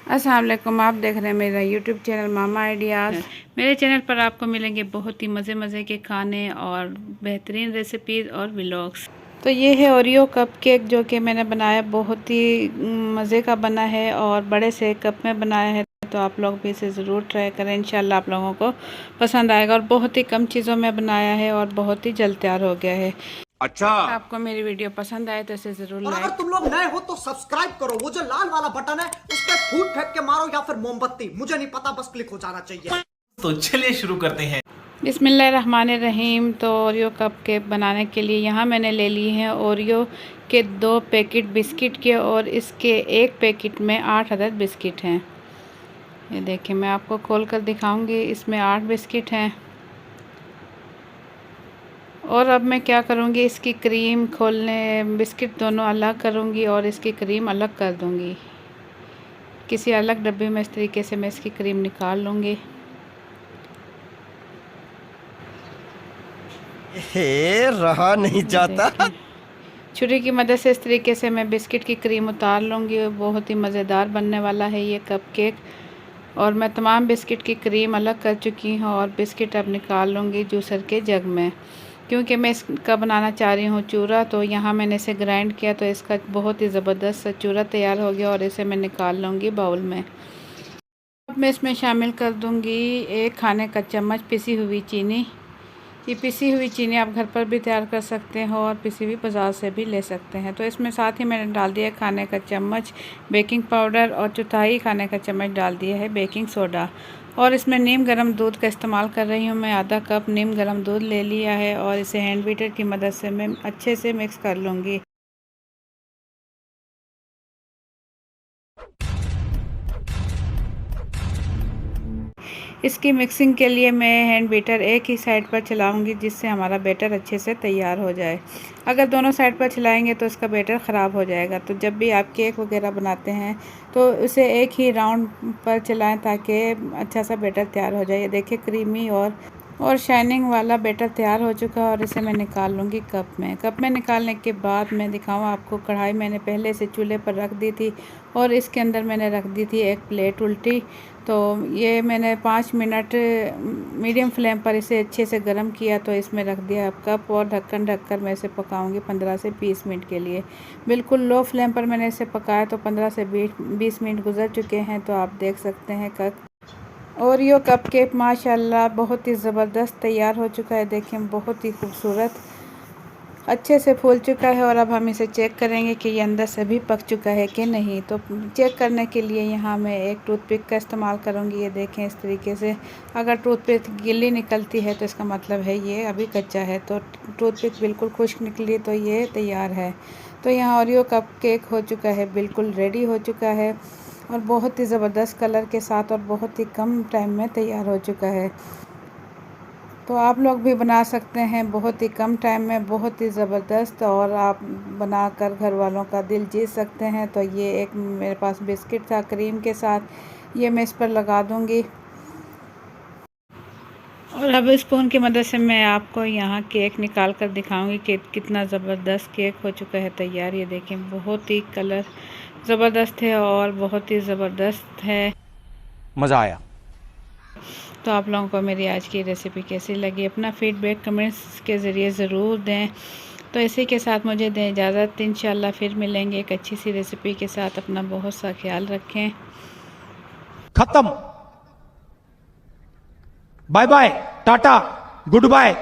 अस्सलाम वालेकुम, आप देख रहे हैं मेरा यूट्यूब चैनल मामा आइडियाज़। मेरे चैनल पर आपको मिलेंगे बहुत ही मज़े मज़े के खाने और बेहतरीन रेसिपीज़ और व्लॉग्स। तो ये है ओरियो कप केक जो कि मैंने बनाया, बहुत ही मज़े का बना है और बड़े से कप में बनाया है। तो आप लोग भी इसे ज़रूर ट्राई करें, इंशाल्लाह आप लोगों को पसंद आएगा। और बहुत ही कम चीज़ों में बनाया है और बहुत ही जल्द तैयार हो गया है। अच्छा, आपको मेरी वीडियो पसंद आए तो इसे ज़रूर और लाइक। अगर तुम लोग नए हो तो सब्सक्राइब करो, वो जो लाल वाला बटन है उस पर फूट फेंक के मारो या फिर मोमबत्ती, मुझे नहीं पता, बस क्लिक हो जाना चाहिए। तो चलिए शुरू करते हैं। बिस्मिल्लाहिर्रहमानिर्रहीम। तो ओरियो कप केक बनाने के लिए यहाँ मैंने ले लिए हैं ओरियो के 2 पैकेट बिस्किट के, और इसके 1 पैकेट में 8 अदद बिस्किट हैं। ये देखिए, मैं आपको खोल कर दिखाऊंगी। इसमें 8 बिस्किट हैं। और अब मैं क्या करूँगी, इसकी क्रीम खोलने, बिस्किट दोनों अलग करूँगी और इसकी क्रीम अलग कर दूँगी। किसी अलग डब्बे में इस तरीके से मैं इसकी क्रीम निकाल लूँगी। रहा नहीं जाता। छुरी की मदद से इस तरीके से मैं बिस्किट की क्रीम उतार लूँगी। बहुत ही मज़ेदार बनने वाला है ये कप केक। और मैं तमाम बिस्किट की क्रीम अलग कर चुकी हूँ और बिस्किट अब निकाल लूँगी जूसर के जग में, क्योंकि मैं इसका बनाना चाह रही हूँ चूरा। तो यहाँ मैंने इसे ग्राइंड किया तो इसका बहुत ही ज़बरदस्त चूरा तैयार हो गया और इसे मैं निकाल लूँगी बाउल में। अब मैं इसमें शामिल कर दूँगी 1 खाने का चम्मच पिसी हुई चीनी। ये पिसी हुई चीनी आप घर पर भी तैयार कर सकते हो और पिसी हुई बाज़ार से भी ले सकते हैं। तो इसमें साथ ही मैंने डाल दिया खाने का चम्मच बेकिंग पाउडर और चौथाई खाने का चम्मच डाल दिया है बेकिंग सोडा। और इसमें नीम गर्म दूध का इस्तेमाल कर रही हूँ मैं। आधा कप नीम गर्म दूध ले लिया है और इसे हैंड बीटर की मदद से मैं अच्छे से मिक्स कर लूँगी। इसकी मिक्सिंग के लिए मैं हैंड बीटर एक ही साइड पर चलाऊंगी, जिससे हमारा बैटर अच्छे से तैयार हो जाए। अगर दोनों साइड पर चलाएंगे तो इसका बैटर ख़राब हो जाएगा। तो जब भी आप केक वगैरह बनाते हैं तो उसे एक ही राउंड पर चलाएं ताकि अच्छा सा बैटर तैयार हो जाए। ये देखिए, क्रीमी और शाइनिंग वाला बैटर तैयार हो चुका है और इसे मैं निकाल लूँगी कप में। कप में निकालने के बाद मैं दिखाऊँ आपको, कढ़ाई मैंने पहले से चूल्हे पर रख दी थी और इसके अंदर मैंने रख दी थी एक प्लेट उल्टी। तो ये मैंने 5 मिनट मीडियम फ्लेम पर इसे अच्छे से गर्म किया। तो इसमें रख दिया अब कप और ढक्कन ढककर मैं इसे पकाऊंगी 15 से 20 मिनट के लिए। बिल्कुल लो फ्लेम पर मैंने इसे पकाया तो 15 से 20 मिनट गुजर चुके हैं। तो आप देख सकते हैं कप ओरियो कप केक माशाल्लाह बहुत ही ज़बरदस्त तैयार हो चुका है। देखिए, बहुत ही खूबसूरत अच्छे से फूल चुका है। और अब हम इसे चेक करेंगे कि ये अंदर से भी पक चुका है कि नहीं। तो चेक करने के लिए यहाँ मैं एक टूथपिक का इस्तेमाल करूँगी। ये देखें, इस तरीके से अगर टूथपिक गीली निकलती है तो इसका मतलब है ये अभी कच्चा है। तो टूथपिक बिल्कुल खुश्क निकली तो ये तैयार है। तो यहाँ ओरियो कप केक हो चुका है, बिल्कुल रेडी हो चुका है और बहुत ही ज़बरदस्त कलर के साथ और बहुत ही कम टाइम में तैयार हो चुका है। तो आप लोग भी बना सकते हैं बहुत ही कम टाइम में, बहुत ही ज़बरदस्त, और आप बनाकर घर वालों का दिल जीत सकते हैं। तो ये एक मेरे पास बिस्किट था क्रीम के साथ, ये मैं इस पर लगा दूंगी। और अब स्पून की मदद से मैं आपको यहाँ केक निकाल कर दिखाऊंगी कि कितना ज़बरदस्त केक हो चुका है तैयार। ये देखें, बहुत ही कलर ज़बरदस्त है और बहुत ही ज़बरदस्त है। मज़ा आया। तो आप लोगों को मेरी आज की रेसिपी कैसी लगी, अपना फीडबैक कमेंट्स के ज़रिए ज़रूर दें। तो इसी के साथ मुझे दें इजाज़त। इंशाल्लाह फिर मिलेंगे एक अच्छी सी रेसिपी के साथ। अपना बहुत सा ख्याल रखें। खत्म। Bye bye, tata, good bye.